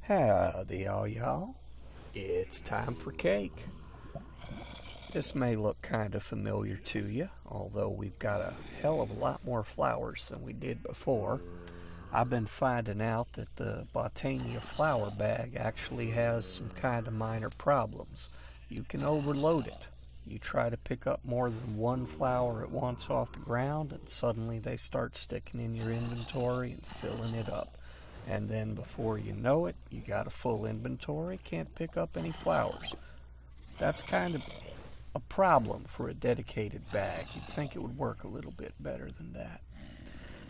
Howdy all y'all, it's time for cake. This may look kind of familiar to you, although we've got a hell of a lot more flowers than we did before. I've been finding out that the Botania flower bag actually has some kind of minor problems. You can overload it. You try to pick up more than one flower at once off the ground and suddenly they start sticking in your inventory and filling it up. And then before you know it, you got a full inventory, can't pick up any flowers. That's kind of a problem for a dedicated bag. You'd think it would work a little bit better than that.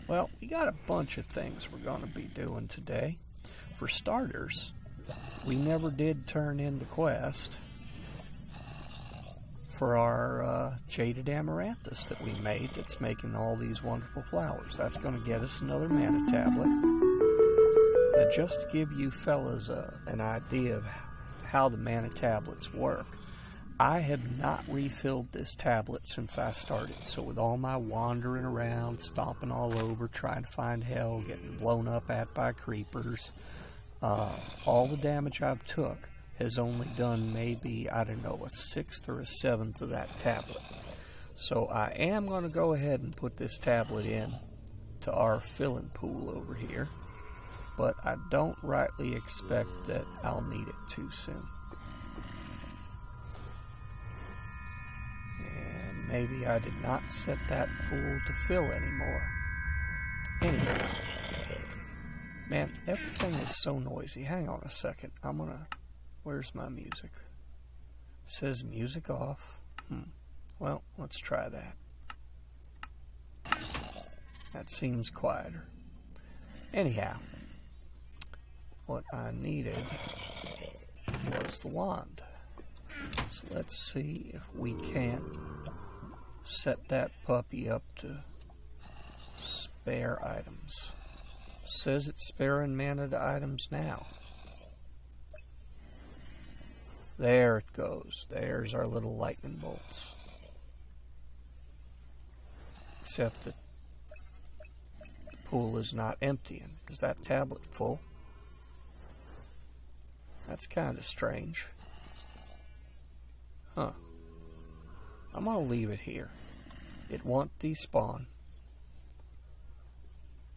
Well, we got a bunch of things we're going to be doing today. For starters, we never did turn in the quest for our jaded amaranthus that we made that's making all these wonderful flowers. That's going to get us another mana tablet. Now, just to give you fellas an idea of how the mana tablets work, I have not refilled this tablet since I started. So with all my wandering around, stomping all over, trying to find hell, getting blown up at by creepers, all the damage I've took has only done maybe, I don't know, a sixth or a seventh of that tablet. So I am going to go ahead and put this tablet in to our filling pool over here. But I don't rightly expect that I'll need it too soon. And maybe I did not set that pool to fill anymore. Anyway, man, everything is so noisy. Hang on a second. Where's my music? It says music off. Well, let's try that. That seems quieter. Anyhow. What I needed was the wand. So let's see if we can't set that puppy up to spare items. It says it's sparing mana to items now. There it goes. There's our little lightning bolts. Except that the pool is not emptying. Is that tablet full? That's kind of strange. I'm going to leave it here. It won't despawn.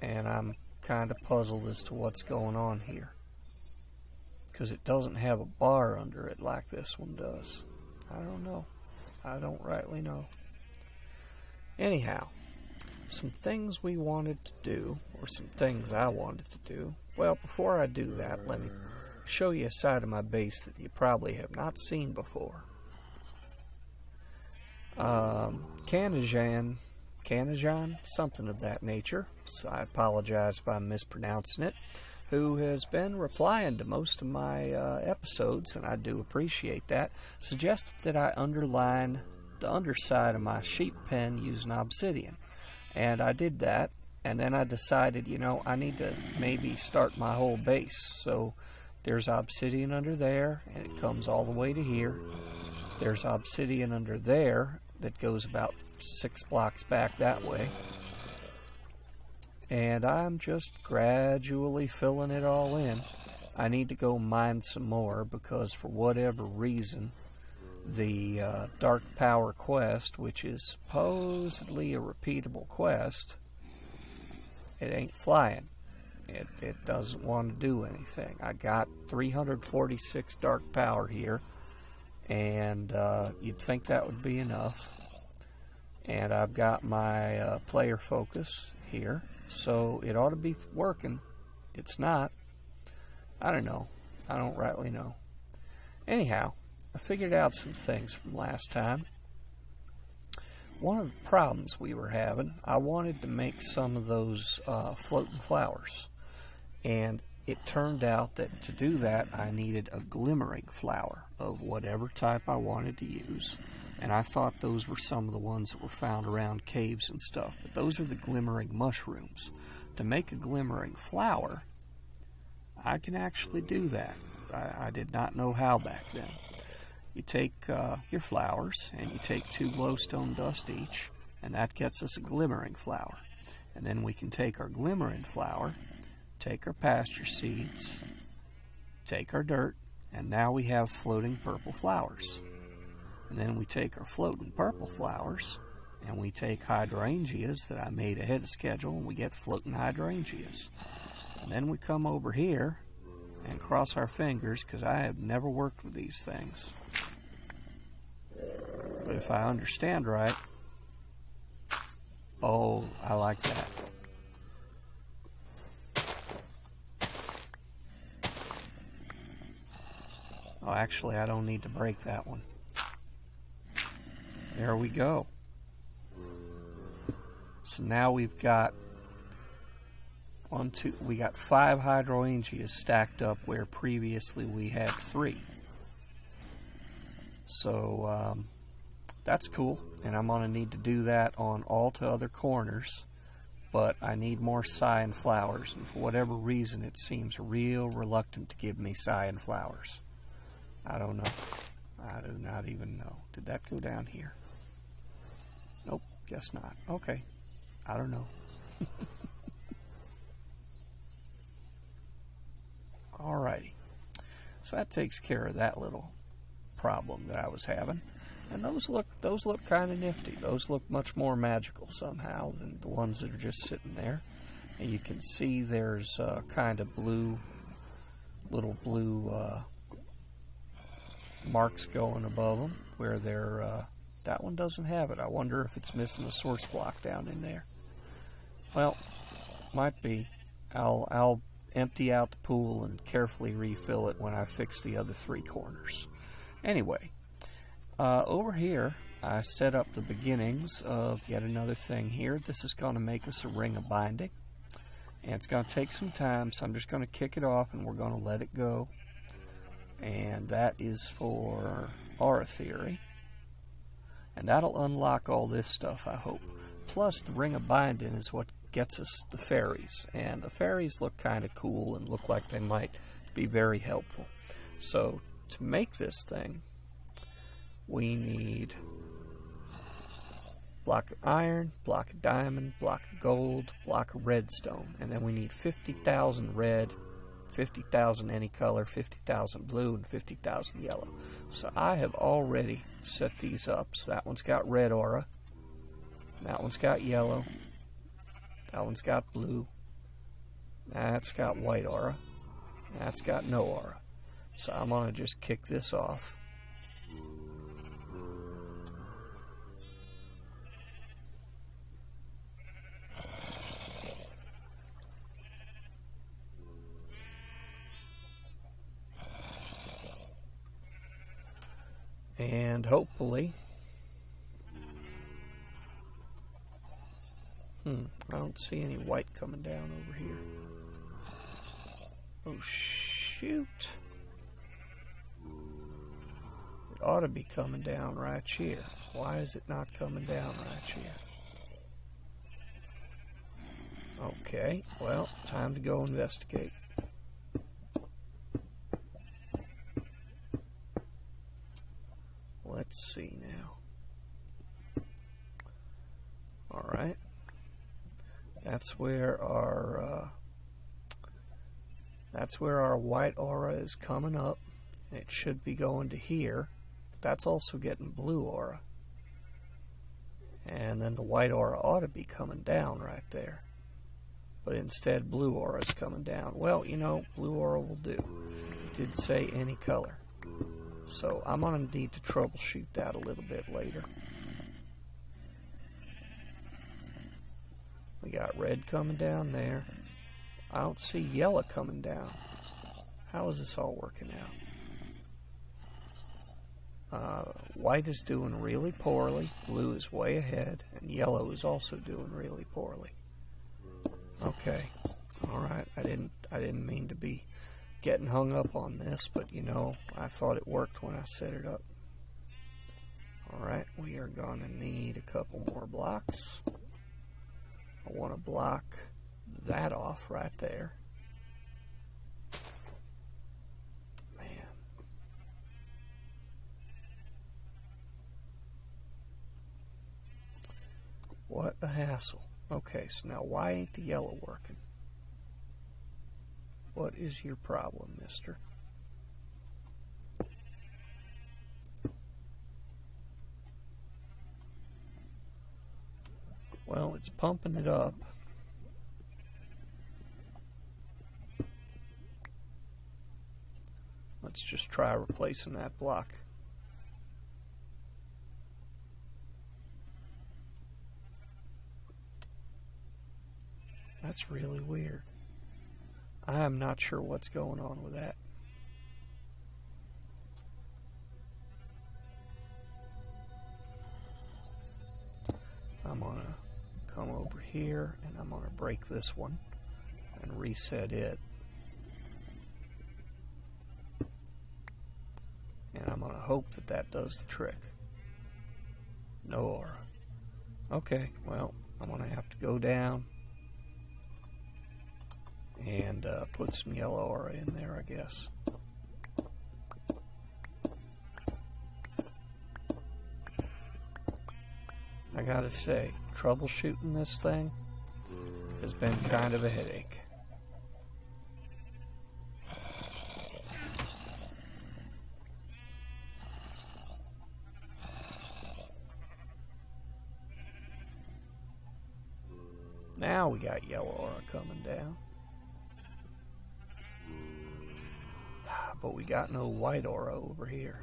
And I'm kind of puzzled as to what's going on here. Because it doesn't have a bar under it like this one does. I don't know. I don't rightly know. Anyhow, some things we wanted to do, or some things I wanted to do. Well, before I do that, let me show you a side of my base that you probably have not seen before. Canajan, something of that nature, so I apologize if I'm mispronouncing it, who has been replying to most of my episodes, and I do appreciate that, suggested that I underline the underside of my sheep pen using obsidian. And I did that, and then I decided, I need to maybe start my whole base. So there's obsidian under there, and it comes all the way to here. There's obsidian under there that goes about 6 blocks back that way. And I'm just gradually filling it all in. I need to go mine some more because for whatever reason, the Dark Power quest, which is supposedly a repeatable quest, it ain't flying. It doesn't want to do anything. I got 346 dark power here, and you'd think that would be enough. And I've got my player focus here, so it ought to be working. It's not. I don't know. I don't rightly know. Anyhow, I figured out some things from last time. One of the problems we were having, I wanted to make some of those floating flowers. And it turned out that to do that, I needed a glimmering flower of whatever type I wanted to use. And I thought those were some of the ones that were found around caves and stuff. But those are the glimmering mushrooms. To make a glimmering flower, I can actually do that. I did not know how back then. You take your flowers, and you take 2 glowstone dust each, and that gets us a glimmering flower. And then we can take our glimmering flower, take our pasture seeds, take our dirt, and now we have floating purple flowers. And then we take our floating purple flowers, and we take hydroangeas that I made ahead of schedule, and we get floating hydroangeas. And then we come over here and cross our fingers, because I have never worked with these things. But if I understand right, oh, I like that. Oh, actually, I don't need to break that one. There we go. So now we've got we got 5 hydroangeas stacked up where previously we had 3. So that's cool, and I'm going to need to do that on all to other corners, but I need more cyan flowers, and for whatever reason it seems real reluctant to give me cyan flowers. I don't know. I do not even know. Did that go down here? Nope, guess not. Okay. I don't know. Alrighty. So that takes care of that little problem that I was having. And those look kind of nifty. Those look much more magical somehow than the ones that are just sitting there. And you can see there's kind of little blue marks going above them where they're that one doesn't have it. I wonder if it's missing a source block down in there. Well, might be. I'll empty out the pool and carefully refill it when I fix the other 3 corners. Anyway, over here I set up the beginnings of yet another thing here. This is going to make us a ring of binding, and it's going to take some time, so I'm just going to kick it off and we're going to let it go. And that is for aura theory, and that'll unlock all this stuff, I hope. Plus the ring of binding is what gets us the fairies, and the fairies look kind of cool and look like they might be very helpful. So to make this thing, we need block of iron, block of diamond, block of gold, block of redstone, and then we need 50,000 red, 50,000 any color, 50,000 blue, and 50,000 yellow. So I have already set these up. So that one's got red aura, that one's got yellow, that one's got blue, that's got white aura, that's got no aura. So I'm going to just kick this off. And hopefully, I don't see any white coming down over here. Oh shoot. It ought to be coming down right here. Why is it not coming down right here? Okay, well, time to go investigate. Let's see now. Alright. That's where our white aura is coming up. It should be going to here. That's also getting blue aura. And then the white aura ought to be coming down right there. But instead blue aura is coming down. Well, you know, blue aura will do. It did say any color. So I'm going to need to troubleshoot that a little bit later. We got red coming down there. I don't see yellow coming down. How is this all working out? White is doing really poorly. Blue is way ahead. And yellow is also doing really poorly. Okay. Alright. I didn't mean to be getting hung up on this, but you know, I thought it worked when I set it up. Alright, we are going to need a couple more blocks. I want to block that off right there. Man. What a hassle. Okay, so now why ain't the yellow working? What is your problem, mister? Well, it's pumping it up. Let's just try replacing that block. That's really weird. I am not sure what's going on with that. I'm going to come over here and I'm going to break this one and reset it. And I'm going to hope that that does the trick. No aura. Okay, well, I'm going to have to go down and put some yellow aura in there, I guess. I gotta say, troubleshooting this thing has been kind of a headache. Now we got yellow aura coming down. But we got no white aura over here.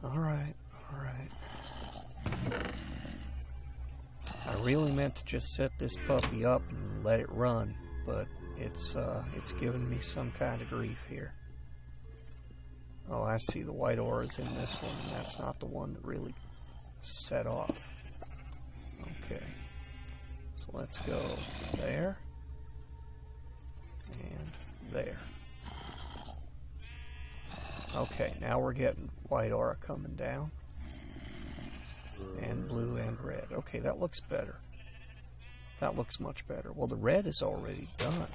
Alright, alright. I really meant to just set this puppy up and let it run, but it's giving me some kind of grief here. Oh, I see the white aura's in this one, and that's not the one that really set off. Okay. So let's go there. And there. Okay, now we're getting white aura coming down. And blue and red. Okay, that looks better. That looks much better. Well, the red is already done.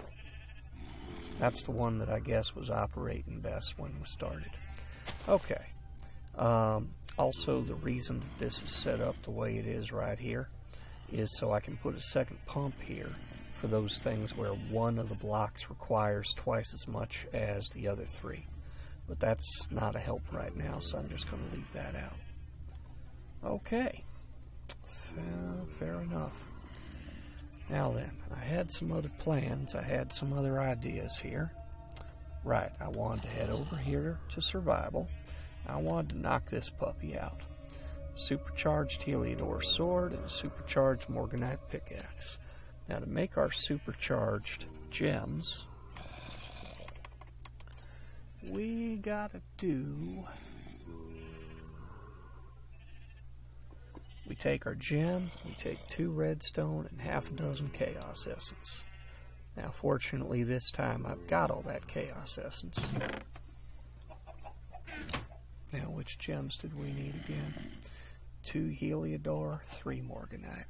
That's the one that I guess was operating best when we started. Okay. Also, the reason that this is set up the way it is right here is so I can put a second pump here for those things where one of the blocks requires twice as much as the other three. But that's not a help right now, so I'm just going to leave that out. Okay. Fair enough. Now then, I had some other plans. I had some other ideas here. Right, I wanted to head over here to survival. I wanted to knock this puppy out. Supercharged Heliodor sword and a supercharged Morganite pickaxe. Now to make our supercharged gems, we gotta do... We take our gem, we take 2 redstone and half a dozen chaos essence. Now fortunately this time I've got all that chaos essence. Now which gems did we need again? 2 Heliodor, 3 Morganite.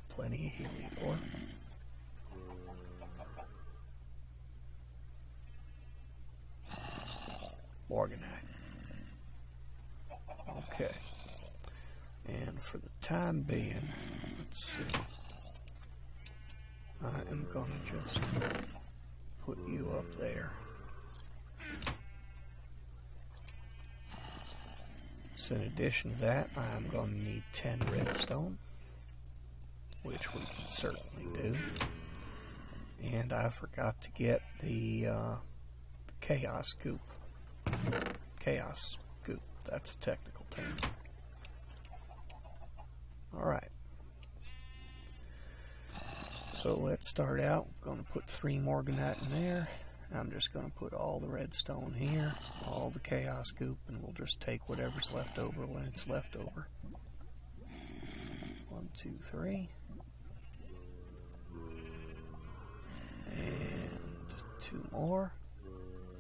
Plenty of Heliodor. Morganite. Okay. And for the time being, let's see. I am going to just put you up there. So in addition to that, I'm going to need 10 redstone, which we can certainly do. And I forgot to get the chaos goop. Chaos goop, that's a technical term. Alright. So let's start out. I'm going to put 3 Morganite in there. I'm just going to put all the redstone here, all the chaos goop, and we'll just take whatever's left over when it's left over. 1, 2, 3. And 2 more.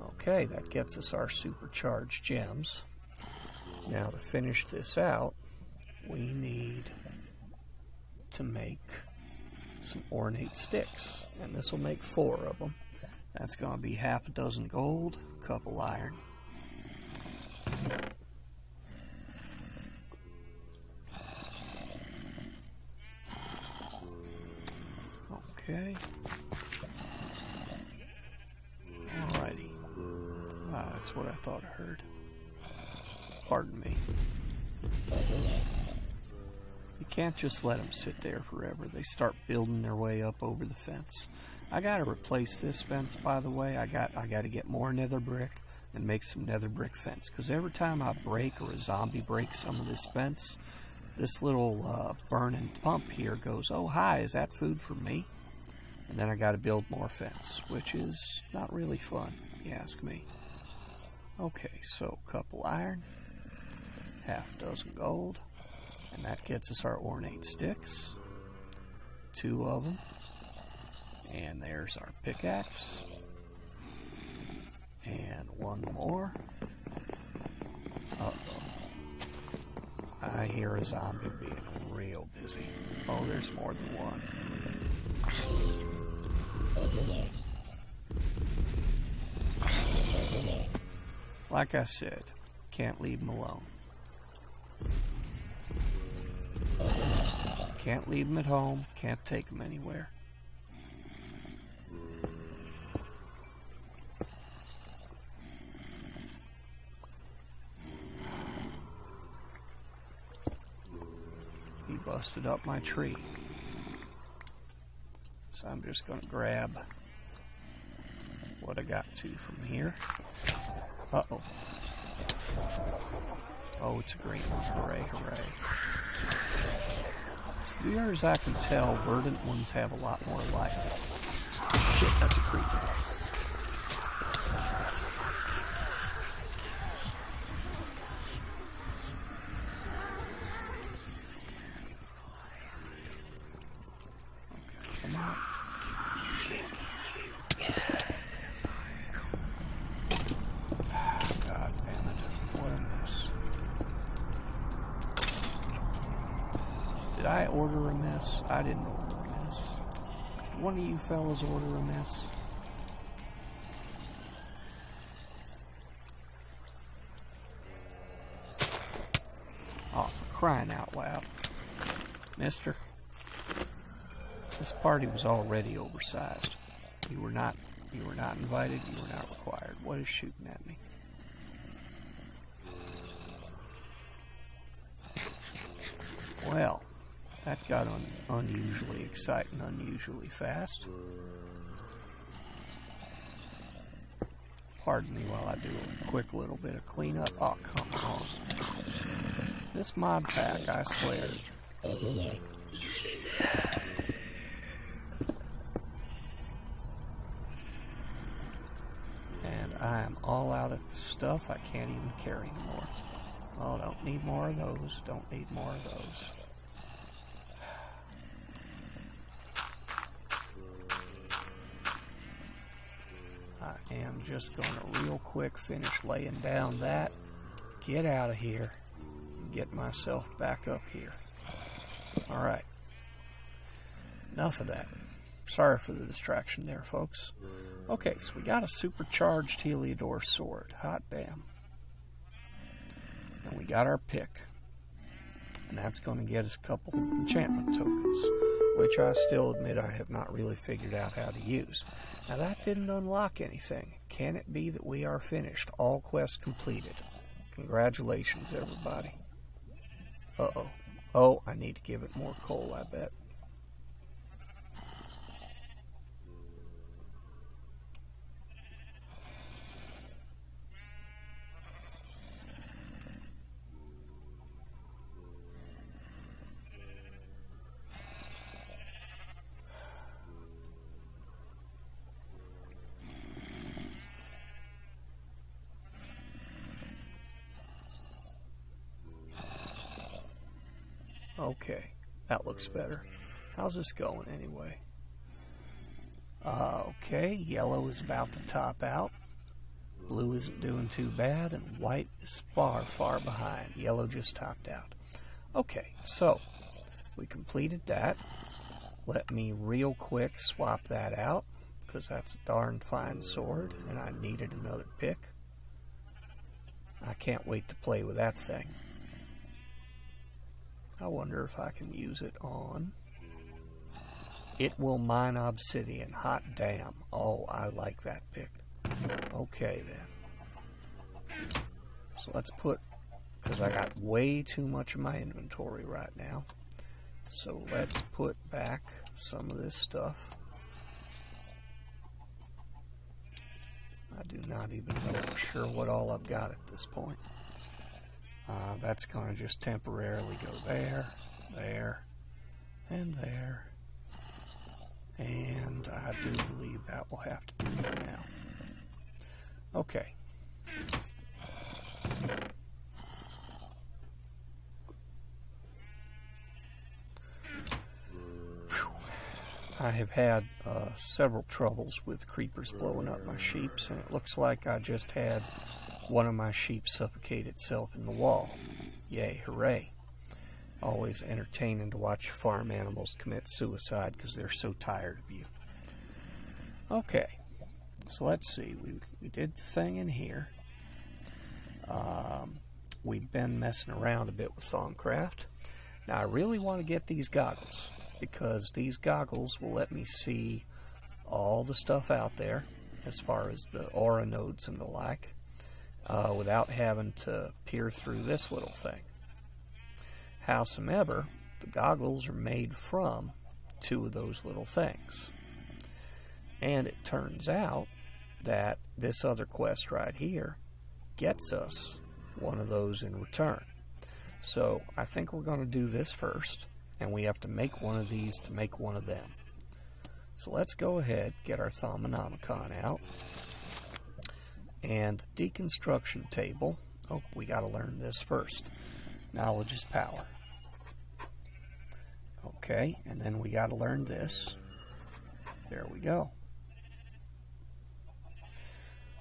Okay, that gets us our supercharged gems. Now to finish this out, we need to make some ornate sticks, and this will make 4 of them. That's going to be half a dozen gold, a couple iron. Okay. Alrighty. Ah, that's what I thought I heard. Pardon me. Can't just let them sit there forever. They start building their way up over the fence. I gotta replace this fence, by the way. I gotta get more nether brick and make some nether brick fence. Because every time I break or a zombie breaks some of this fence, this little burning pump here goes, oh hi, is that food for me? And then I gotta build more fence, which is not really fun, if you ask me. Okay, so couple iron, half a dozen gold. And that gets us our ornate sticks. 2 of them. And there's our pickaxe. And 1 more. Uh-oh. I hear a zombie being real busy. Oh, there's more than one. Like I said, can't leave them alone. Can't leave them at home, can't take them anywhere. He busted up my tree. So I'm just going to grab what I got to from here. Uh-oh. Oh, it's a green one. Hooray, hooray. As near as I can tell, verdant ones have a lot more life. Shit, that's a creeper. Okay, come on. God damn it. What a mess. Did I order a mess? I didn't order a mess. Did one of you fellas order a mess? Oh, for crying out loud. Mister, this party was already oversized. You were not invited, you were not required. What is shooting at me? Well, that got unusually exciting, unusually fast. Pardon me while I do a quick little bit of cleanup. Oh, come on. This mod pack, I swear. And I am all out of stuff. I can't even carry anymore. Oh, don't need more of those. Don't need more of those. I am just going to real quick finish laying down that, get out of here, and get myself back up here. Alright. Enough of that. Sorry for the distraction there, folks. Okay, so we got a supercharged Heliodor sword. Hot damn. And we got our pick. And that's going to get us a couple enchantment tokens, which I still admit I have not really figured out how to use. Now that didn't unlock anything. Can it be that we are finished? All quests completed. Congratulations, everybody. Uh-oh. Oh, I need to give it more coal, I bet. Okay, that looks better. How's this going anyway? Okay, yellow is about to top out. Blue isn't doing too bad, and white is far, far behind. Yellow just topped out. Okay, so we completed that. Let me real quick swap that out, because that's a darn fine sword, and I needed another pick. I can't wait to play with that thing. I wonder if I can use it on... It will mine obsidian. Hot damn. Oh, I like that pick. Okay, then. So let's put... Because I got way too much of my inventory right now. So let's put back some of this stuff. I do not even know for sure what all I've got at this point. That's going to just temporarily go there, there, and there. And I do believe that will have to do for now. Okay. I have had several troubles with creepers blowing up my sheeps, and it looks like I just had one of my sheep suffocate itself in the wall. Yay, hooray. Always entertaining to watch farm animals commit suicide because they're so tired of you. Okay, so let's see. We did the thing in here. We've been messing around a bit with Thaumcraft. Now, I really want to get these goggles, because these goggles will let me see all the stuff out there as far as the aura nodes and the like, without having to peer through this little thing. Howsoever, the goggles are made from two of those little things. And it turns out that this other quest right here gets us one of those in return. So I think we're going to do this first, and we have to make one of these to make one of them. So let's go ahead, get our Thaumanomicon out. And Deconstruction table. Oh, we got to learn this first. Knowledge is power. Okay, and then we got to learn this. There we go.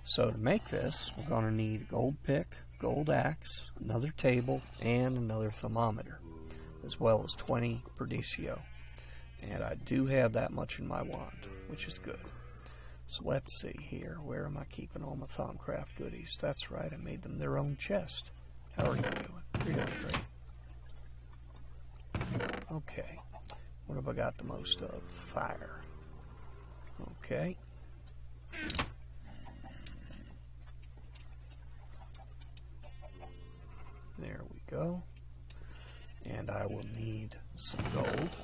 So to make this, we're going to need a gold pick, gold axe, another table, and another thermometer, as well as 20 Perdicio. And I do have that much in my wand, which is good. So let's see here. Where am I keeping all my Thaumcraft goodies? That's right, I made them their own chest. How are you doing? You're doing great. Okay. What have I got the most of? Fire. Okay. There we go. And I will need some gold.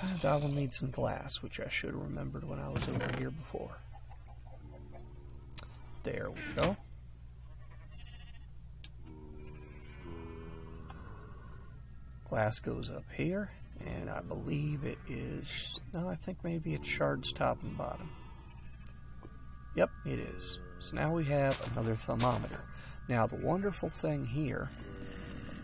And I will need some glass, which I should have remembered when I was over here before. There we go. Glass goes up here, and I believe it is... No, I think maybe it's shards top and bottom. Yep, it is. So now we have another thermometer. Now, the wonderful thing here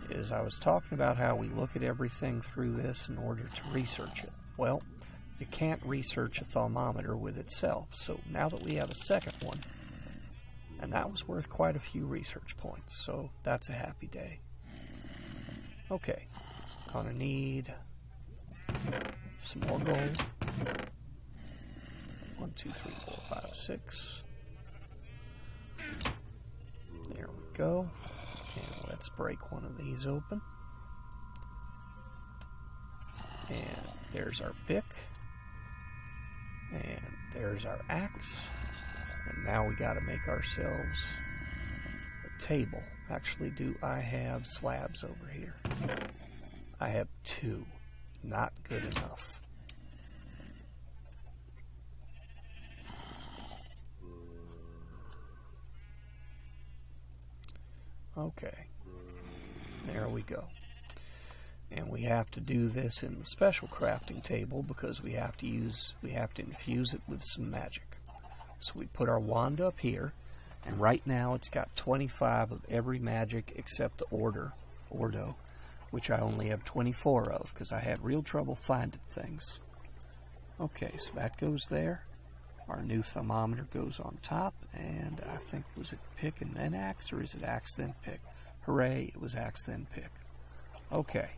is I was talking about how we look at everything through this in order to research it. Well, you can't research a thermometer with itself, so now that we have a second one, and that was worth quite a few research points, so that's a happy day. Okay, gonna need some more gold. 1, 2, 3, 4, 5, 6. There we go. And let's break one of these open. And there's our pick. And there's our axe. And now we got to make ourselves a table. Actually, do I have slabs over here? I have 2. Not good enough. Okay, there we go. And we have to do this in the special crafting table because we have to infuse it with some magic. So we put our wand up here, and right now it's got 25 of every magic except the Ordo, which I only have 24 of because I had real trouble finding things. Okay, so that goes there. Our new thermometer goes on top, and I think, was it pick and then axe, or is it axe then pick? Hooray, it was axe then pick. Okay.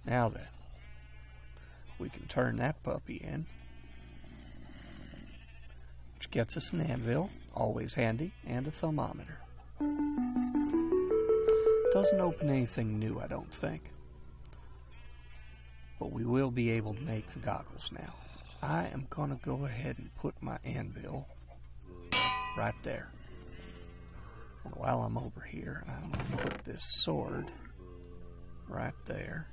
Now then, we can turn that puppy in, which gets us an anvil, always handy, and a thermometer. Doesn't open anything new, I don't think. But we will be able to make the goggles now. I am going to go ahead and put my anvil right there. And while I'm over here, I'm going to put this sword right there.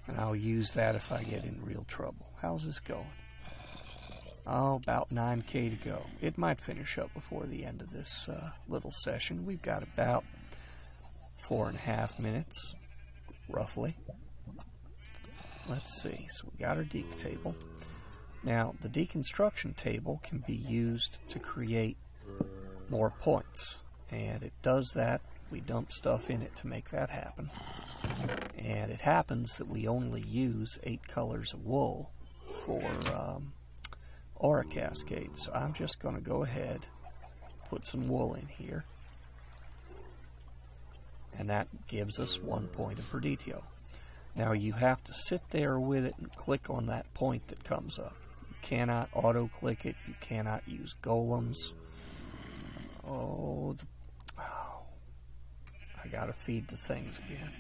And I'll use that if I get in real trouble. How's this going? Oh, about 9k to go. It might finish up before the end of this little session. We've got about 4.5 minutes, roughly. Let's see. So we got our dec table. Now, the deconstruction table can be used to create more points. And it does that. We dump stuff in it to make that happen. And it happens that we only use 8 colors of wool for Aura Cascade. So I'm just going to go ahead, put some wool in here. And that gives us 1 point of Perditio. Now you have to sit there with it and click on that point that comes up. You cannot auto-click it. You cannot use golems. Oh, I gotta feed the things again.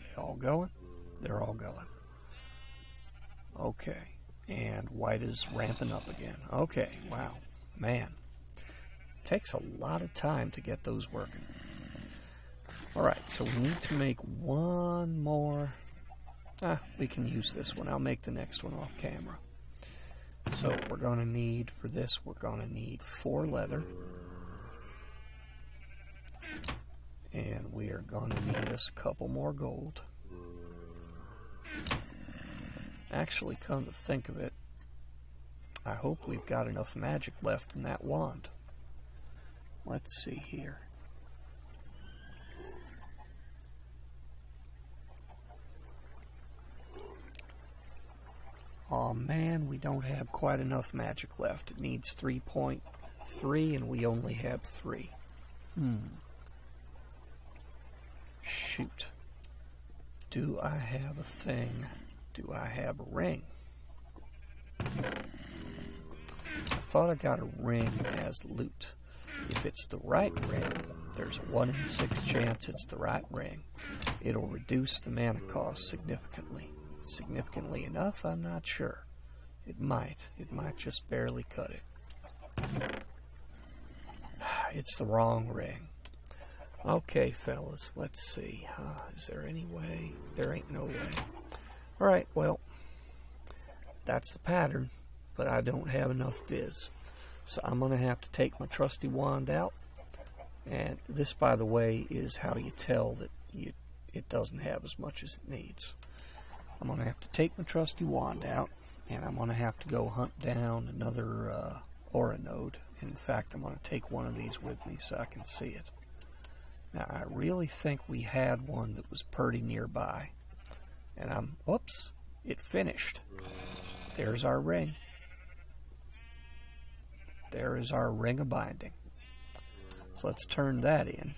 They all going? They're all going. Okay. And white is ramping up again. Okay, wow. Man. Takes a lot of time to get those working. Alright, so we need to make one more. We can use this one. I'll make the next one off camera. So we're going to need, for this, we're going to need 4 leather. And we are going to need us a couple more gold. Actually, come to think of it, I hope we've got enough magic left in that wand. Let's see here. Oh man, we don't have quite enough magic left. It needs 3.3 and we only have 3. Shoot. Do I have a thing? Do I have a ring? I thought I got a ring as loot. If it's the right ring, there's a 1 in 6 chance it's the right ring. It'll reduce the mana cost significantly. Significantly enough, I'm not sure. It might. It might just barely cut it. It's the wrong ring. Okay, fellas, let's see. Is there any way? There ain't no way. Alright, well, that's the pattern, but I don't have enough viz. So I'm going to have to take my trusty wand out. And this, by the way, is how you tell that it doesn't have as much as it needs. I'm going to have to take my trusty wand out, and I'm going to have to go hunt down another aura node. In fact, I'm going to take one of these with me so I can see it. Now, I really think we had one that was pretty nearby. And whoops, it finished. There's our ring. There is our ring of binding. So let's turn that in.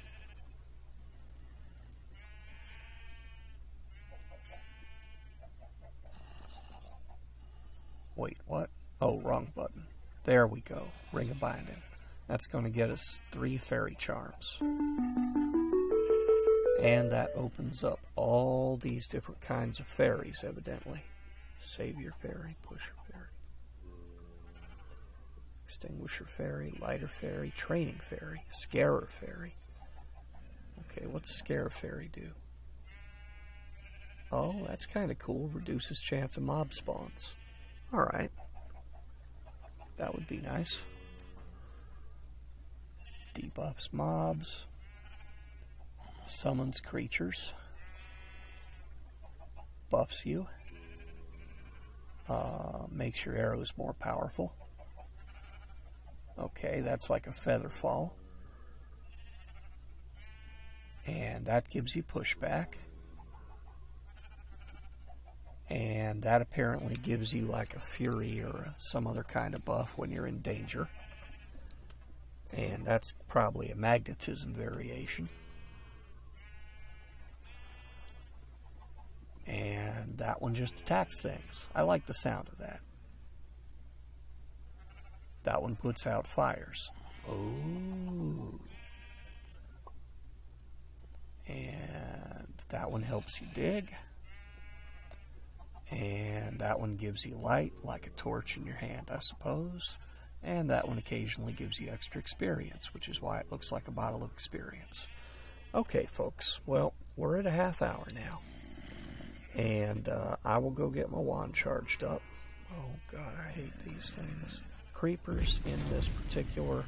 Wait, what? Oh, wrong button. There we go. Ring of binding. That's going to get us 3 fairy charms. And that opens up all these different kinds of fairies, evidently. Savior fairy, pusher fairy, extinguisher fairy, lighter fairy, training fairy, scarer fairy. Okay, what's scarer fairy do? Oh, that's kind of cool. Reduces chance of mob spawns. Alright. That would be nice. Debuffs mobs. Summons creatures. Buffs you. Makes your arrows more powerful. Okay, that's like a feather fall. And that gives you pushback. And that apparently gives you like a fury or some other kind of buff when you're in danger. And that's probably a magnetism variation. And that one just attacks things. I like the sound of that. That one puts out fires. Ooh. And that one helps you dig. And that one gives you light, like a torch in your hand, I suppose. And that one occasionally gives you extra experience, which is why it looks like a bottle of experience. Okay, folks, well, we're at a half hour now. And I will go get my wand charged up. Oh, God, I hate these things. Creepers in this particular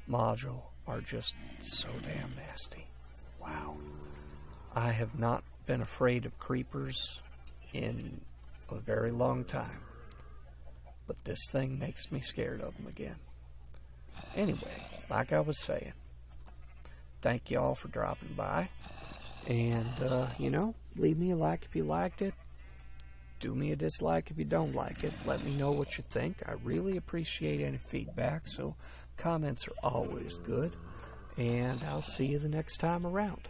module are just so damn nasty. Wow. I have not been afraid of creepers in a very long time. But this thing makes me scared of them again. Anyway, like I was saying, thank you all for dropping by. And, leave me a like if you liked it. Do me a dislike if you don't like it. Let me know what you think. I really appreciate any feedback, so comments are always good. And I'll see you the next time around.